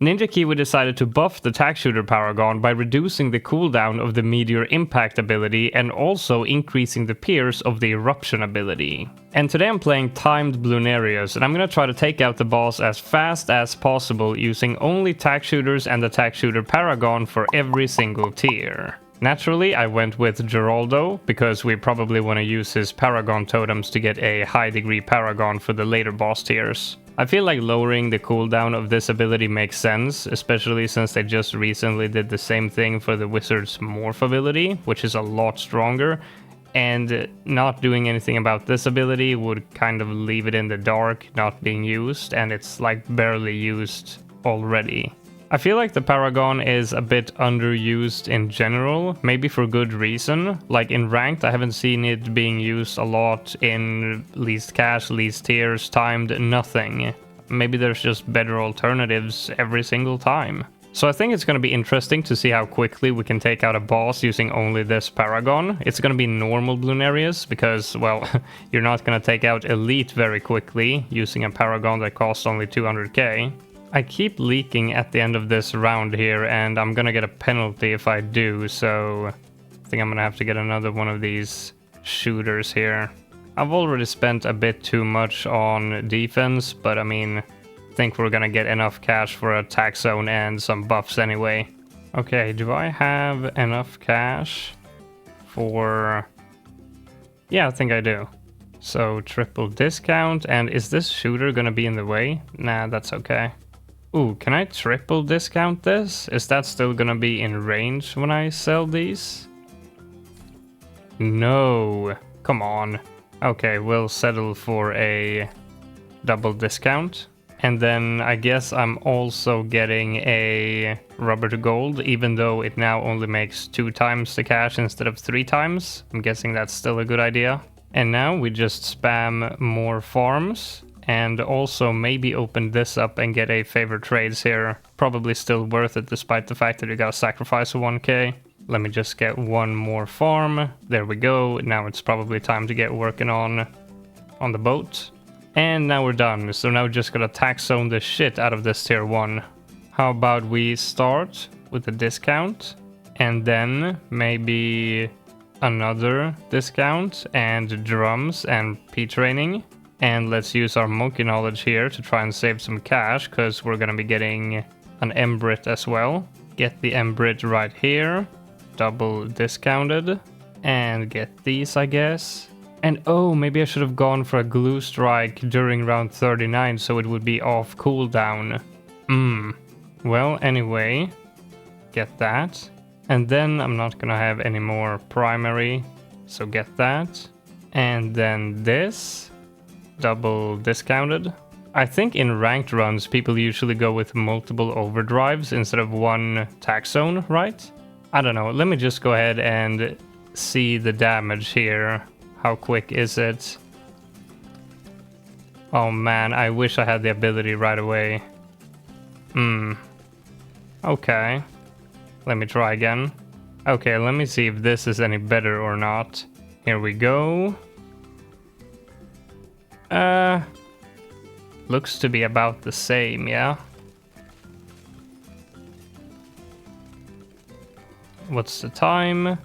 Ninja Kiwi decided to buff the Tack Shooter Paragon by reducing the cooldown of the Meteor Impact ability and also increasing the pierce of the Eruption ability. And today I'm playing Timed Bloonarius, and I'm gonna try to take out the boss as fast as possible using only Tack Shooters and the Tack Shooter Paragon for every single tier. Naturally, I went with Geraldo, because we probably want to use his Paragon totems to get a high degree Paragon for the later boss tiers. I feel like lowering the cooldown of this ability makes sense, especially since they just recently did the same thing for the Wizard's Morph ability, which is a lot stronger, and not doing anything about this ability would kind of leave it in the dark, not being used, and it's like barely used already. I feel like the Paragon is a bit underused in general, maybe for good reason. Like in ranked, I haven't seen it being used a lot in least cash, least tiers, timed, nothing. Maybe there's just better alternatives every single time. So I think it's going to be interesting to see how quickly we can take out a boss using only this Paragon. It's going to be normal Bloonarius because, well, you're not going to take out Elite very quickly using a Paragon that costs only 200k. I keep leaking at the end of this round here, and I'm gonna get a penalty if I do, so I think I'm gonna have to get another one of these shooters here. I've already spent a bit too much on defense, but I mean, I think we're gonna get enough cash for a tax zone and some buffs anyway. Okay, do I have enough cash for... Yeah, I think I do. So triple discount, and is this shooter gonna be in the way? Nah, that's okay. Ooh, can I triple discount this? Is that still gonna be in range when I sell these? No, come on. Okay, we'll settle for a double discount. And then I guess I'm also getting a rubber to gold, even though it now only makes 2 times the cash instead of 3 times. I'm guessing that's still a good idea. And now we just spam more farms. And also maybe open this up and get a favorite trades here. Probably still worth it despite the fact that you gotta sacrifice a 1k. Let me just get one more farm. There we go. Now it's probably time to get working on the boat. And now we're done. So now we're just gonna tax zone the shit out of this tier 1. How about we start with a discount and then maybe another discount and drums and P-training. And let's use our monkey knowledge here to try and save some cash, because we're going to be getting an Embrit as well. Get the Embrit right here, double discounted, and get these, I guess. And oh, maybe I should have gone for a glue strike during round 39 so it would be off cooldown. Well, anyway, get that. And then I'm not going to have any more primary, so get that. And then this. Double discounted. I think in ranked runs people usually go with multiple overdrives instead of one tax zone, right? I don't know. Let me just go ahead and see the damage here. How quick is it? Oh man, I wish I had the ability right away. Okay. Let me try again. Okay, let me see if this is any better or not. Here we go. Looks to be about the same, yeah? What's the time?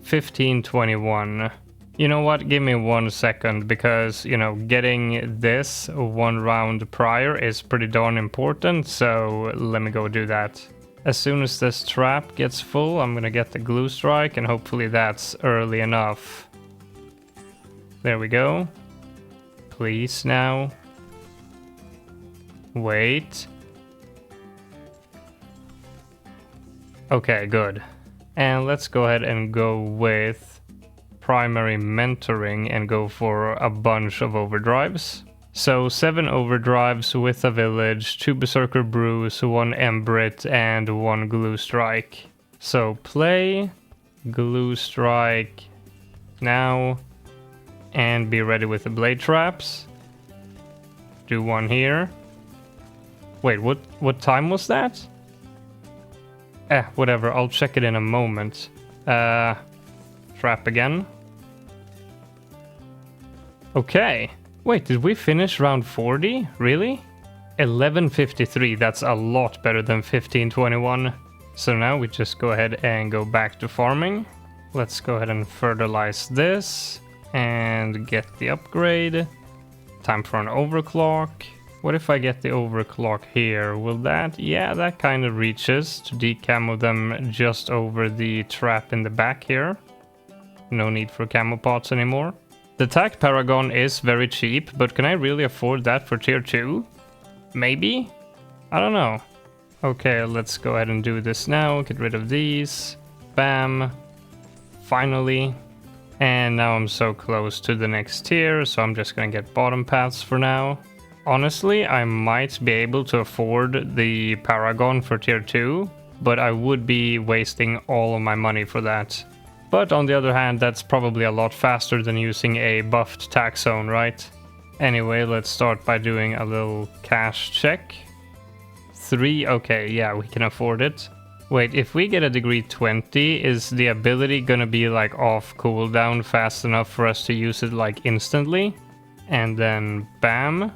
15:21. You know what? Give me 1 second, because, you know, getting this 1 round prior is pretty darn important, so let me go do that. As soon as this trap gets full, I'm gonna get the glue strike, and hopefully that's early enough. There we go. Please now. Wait. Okay, good. And let's go ahead and go with primary mentoring and go for a bunch of overdrives. So 7 overdrives with a village, 2 berserker brews, 1 embrit, and 1 glue strike. So play glue strike now. And be ready with the blade traps. Do 1 here. Wait, what time was that? Whatever, I'll check it in a moment. Trap again. Okay. Wait, did we finish round 40? Really? 1153, that's a lot better than 1521. So now we just go ahead and go back to farming. Let's go ahead and fertilize this and get the upgrade. Time for an overclock. What if I get the overclock here? Will that? Yeah, that kind of reaches to decamo them just over the trap in the back here. No need for camo pots anymore. The Tack Paragon is very cheap, but can I really afford that for tier 2? Maybe? I don't know. Okay, let's go ahead and do this now. Get rid of these. Bam. Finally. And now I'm so close to the next tier, so I'm just gonna get bottom paths for now. Honestly, I might be able to afford the Paragon for tier 2, but I would be wasting all of my money for that. But on the other hand, that's probably a lot faster than using a buffed tax zone, right? Anyway, let's start by doing a little cash check. 3, okay, yeah, we can afford it. Wait, if we get a degree 20, is the ability gonna be like off cooldown fast enough for us to use it like instantly? And then bam,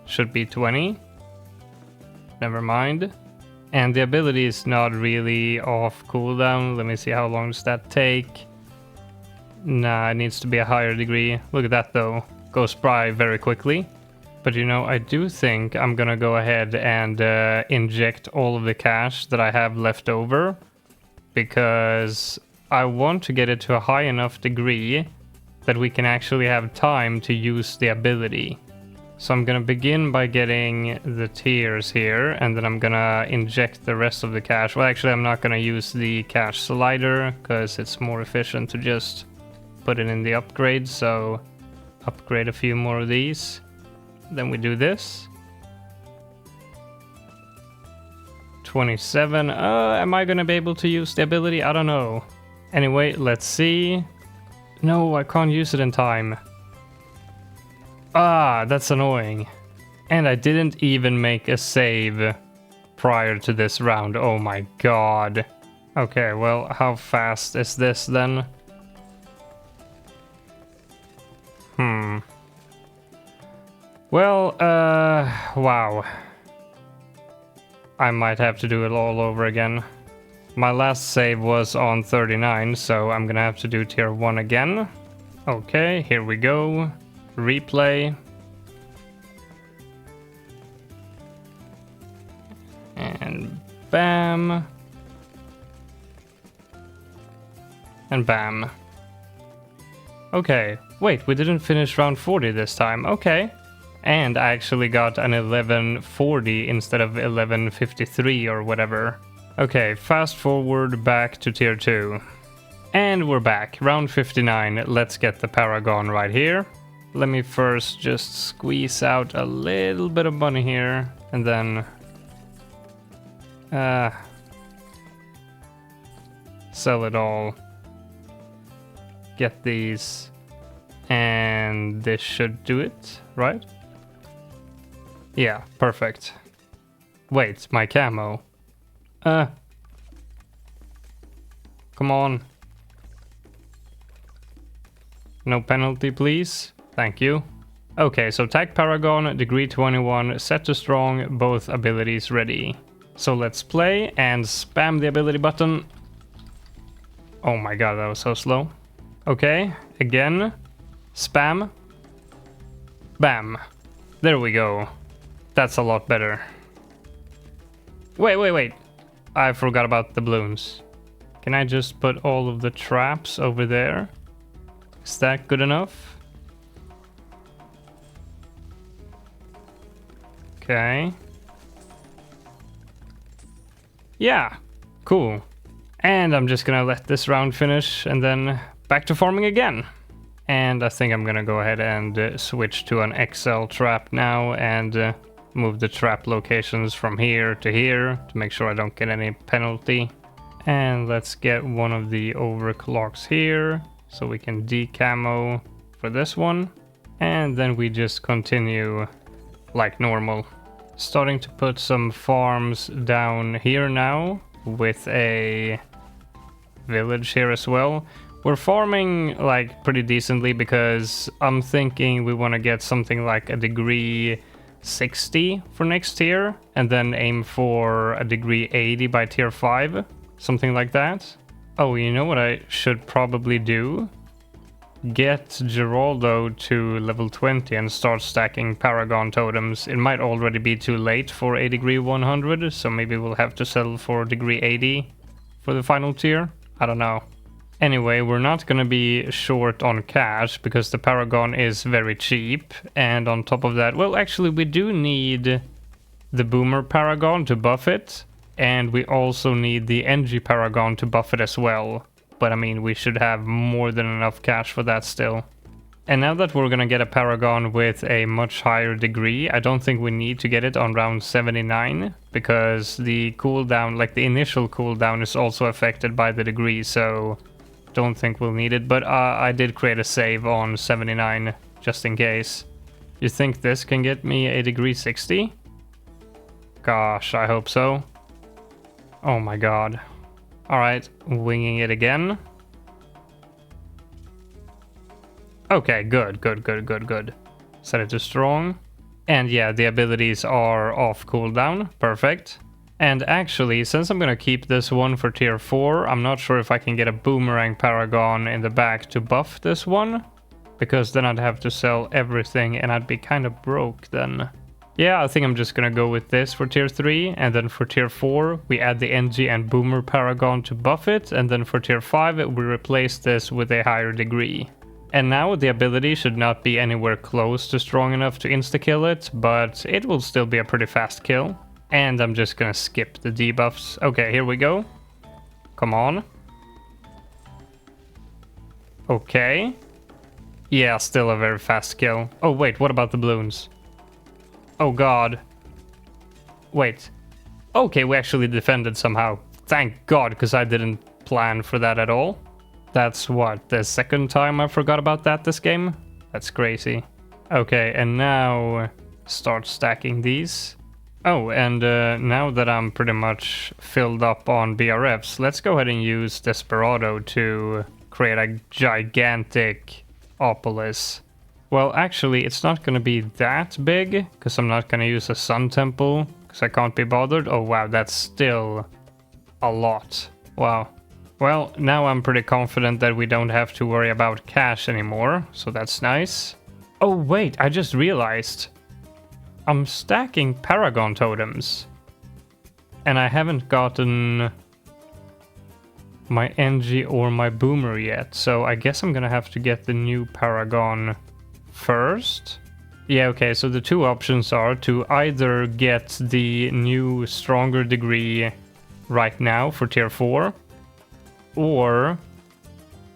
should be 20. Never mind. And the ability is not really off cooldown. Let me see, how long does that take? Nah, it needs to be a higher degree. Look at that though, goes by very quickly. But you know, I do think I'm gonna go ahead and inject all of the cash that I have left over, because I want to get it to a high enough degree that we can actually have time to use the ability. So I'm gonna begin by getting the tiers here, and then I'm gonna inject the rest of the cash. Well, actually, I'm not gonna use the cash slider, because it's more efficient to just put it in the upgrade, so upgrade a few more of these. Then we do this. 27. Am I gonna be able to use the ability? I don't know. Anyway, let's see. No, I can't use it in time. Ah, that's annoying. And I didn't even make a save prior to this round. Oh my god. Okay, well, how fast is this then? Well, wow. I might have to do it all over again. My last save was on 39, so I'm gonna have to do tier 1 again. Okay, here we go. Replay. And bam. And bam. Okay, wait, we didn't finish round 40 this time. Okay. And I actually got an 1140 instead of 1153 or whatever. Okay, fast forward back to tier 2. And we're back. Round 59. Let's get the Paragon right here. Let me first just squeeze out a little bit of money here. And then... sell it all. Get these. And this should do it, right? Yeah, perfect. Wait, my camo. Come on. No penalty, please. Thank you. Okay, so Tack Paragon, degree 21, set to strong, both abilities ready. So let's play and spam the ability button. Oh my god, that was so slow. Okay, again. Spam. Bam. There we go. That's a lot better. Wait. I forgot about the balloons. Can I just put all of the traps over there? Is that good enough? Okay. Yeah, cool. And I'm just gonna let this round finish and then back to farming again. And I think I'm gonna go ahead and switch to an XL trap now and move the trap locations from here to make sure I don't get any penalty. And let's get one of the overclocks here so we can decamo for this one. And then we just continue like normal. Starting to put some farms down here now with a village here as well. We're farming like pretty decently because I'm thinking we want to get something like a degree 60 for next tier, and then aim for a degree 80 by tier 5, something like that. Oh, you know what I should probably do? Get Geraldo to level 20 and start stacking Paragon totems. It might already be too late for a degree 100, so maybe we'll have to settle for degree 80 for the final tier. I don't know. Anyway, we're not gonna be short on cash because the Paragon is very cheap, and on top of that, well, actually we do need the Boomer Paragon to buff it, and we also need the NG Paragon to buff it as well. But I mean, we should have more than enough cash for that still. And now that we're gonna get a Paragon with a much higher degree, I don't think we need to get it on round 79, because the cooldown, like the initial cooldown, is also affected by the degree, so don't think we'll need it. But I did create a save on 79, just in case. You think this can get me a degree 60? Gosh, I hope so. Oh my god. Alright, winging it again. Okay, good. Set it to strong. And yeah, the abilities are off cooldown. Perfect. And actually, since I'm gonna keep this one for tier 4, I'm not sure if I can get a Boomerang Paragon in the back to buff this one. Because then I'd have to sell everything and I'd be kind of broke then. Yeah, I think I'm just gonna go with this for tier 3, and then for tier 4 we add the NG and Boomer Paragon to buff it, and then for tier 5 we replace this with a higher degree. And now the ability should not be anywhere close to strong enough to insta-kill it, but it will still be a pretty fast kill. And I'm just gonna skip the debuffs. Okay, here we go. Come on. Okay. Yeah, still a very fast kill. Oh wait, what about the balloons? Oh god. Wait. Okay, we actually defended somehow. Thank god, because I didn't plan for that at all. That's what, the second time I forgot about that this game? That's crazy. Okay, and now start stacking these. Oh, and now that I'm pretty much filled up on BRFs, let's go ahead and use Desperado to create a gigantic Opolis. Well, actually, it's not going to be that big, because I'm not going to use a Sun Temple, because I can't be bothered. Oh, wow, that's still a lot. Wow. Well, now I'm pretty confident that we don't have to worry about cash anymore, so that's nice. Oh, wait, I just realized. I'm stacking Paragon totems. And I haven't gotten my NG or my Boomer yet, so I guess I'm gonna have to get the new Paragon first. Yeah, okay, so the two options are to either get the new stronger degree right now for tier 4, or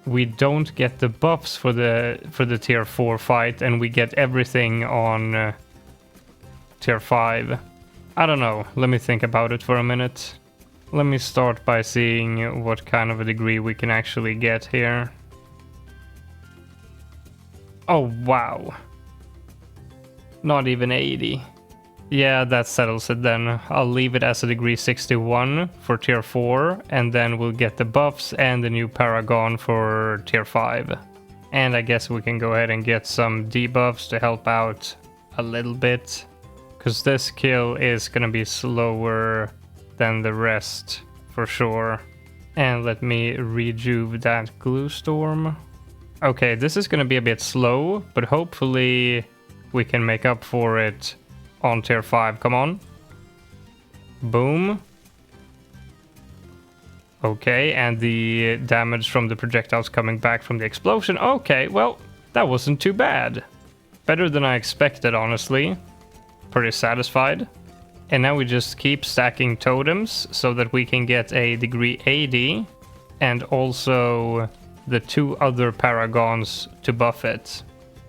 we don't get the buffs for the tier 4 fight and we get everything on tier 5. I don't know, let me think about it for a minute. Let me start by seeing what kind of a degree we can actually get here. Oh wow. Not even 80. Yeah, that settles it then. I'll leave it as a degree 61 for tier 4, and then we'll get the buffs and the new Paragon for tier 5. And I guess we can go ahead and get some debuffs to help out a little bit. Because this kill is gonna be slower than the rest, for sure. And let me rejuve that Glue Storm. Okay, this is gonna be a bit slow, but hopefully we can make up for it on tier 5. Come on. Boom. Okay, and the damage from the projectiles coming back from the explosion. Okay, well, that wasn't too bad. Better than I expected, honestly. Pretty satisfied. And now we just keep stacking totems so that we can get a degree 80 and also the 2 other Paragons to buff it.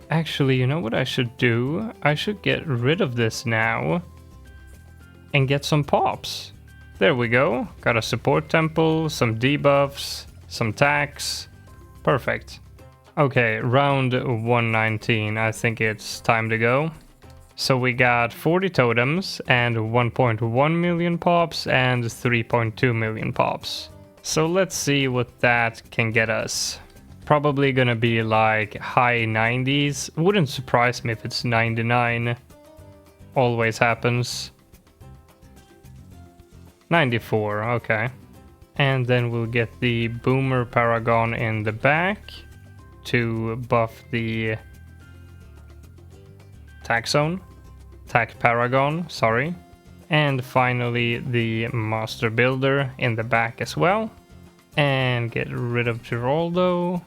Actually, you know what I should do? I should get rid of this now and get some pops. There we go. Got a support temple, some debuffs, some tacks. Perfect. Okay, round 119. I think it's time to go. So we got 40 totems and 1.1 million pops and 3.2 million pops. So let's see what that can get us. Probably gonna be like high 90s. Wouldn't surprise me if it's 99. always happens. 94, okay. And then we'll get the Boomer Paragon in the back to buff the Tack Paragon, sorry. And finally the Master Builder in the back as well. And get rid of Geraldo.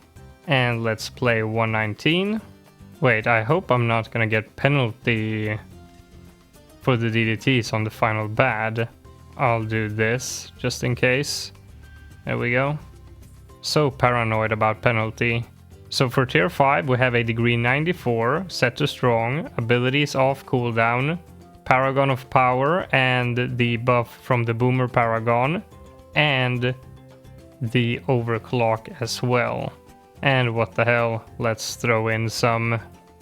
And let's play 119. Wait, I hope I'm not gonna get penalty for the DDTs on the final bad. I'll do this just in case. There we go. So paranoid about penalty. So for tier 5 we have a degree 94 set to strong, abilities off cooldown, Paragon of Power, and the buff from the Boomer Paragon, and the Overclock as well. And what the hell, let's throw in some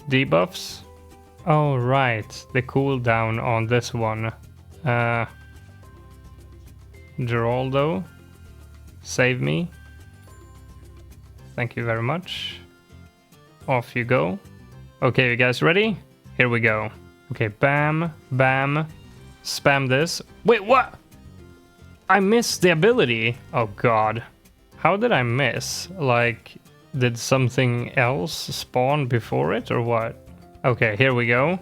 debuffs. Oh right, the cooldown on this one. Geraldo, save me. Thank you very much. Off you go. Okay, you guys ready? Here we go. Okay, bam, bam. Spam this. Wait, what? I missed the ability. Oh god. How did I miss? Like, did something else spawn before it or what? Okay, here we go.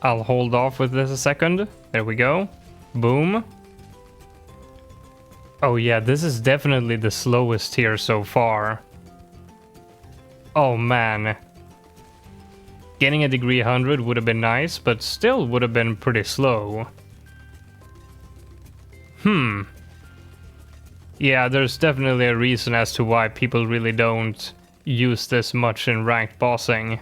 I'll hold off with this a second. There we go. Boom. Oh yeah, this is definitely the slowest here so far. Oh man. Getting a degree 100 would have been nice, but still would have been pretty slow. Yeah, there's definitely a reason as to why people really don't use this much in ranked bossing.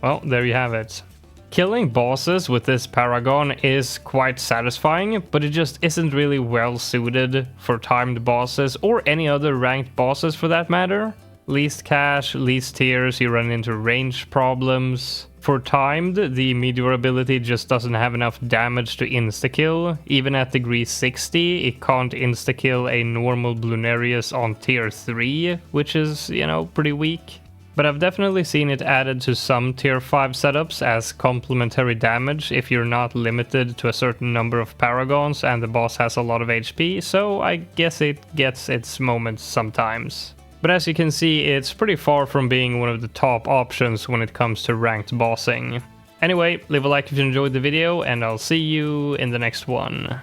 Well, there you have it. Killing bosses with this Paragon is quite satisfying, but it just isn't really well suited for timed bosses or any other ranked bosses for that matter. Least cash, least tiers, you run into range problems. For timed, the meteor ability just doesn't have enough damage to insta-kill. Even at degree 60, it can't insta-kill a normal Bloonarius on tier 3, which is, you know, pretty weak. But I've definitely seen it added to some tier 5 setups as complementary damage if you're not limited to a certain number of Paragons and the boss has a lot of HP, so I guess it gets its moments sometimes. But as you can see, it's pretty far from being one of the top options when it comes to ranked bossing. Anyway, leave a like if you enjoyed the video, and I'll see you in the next one.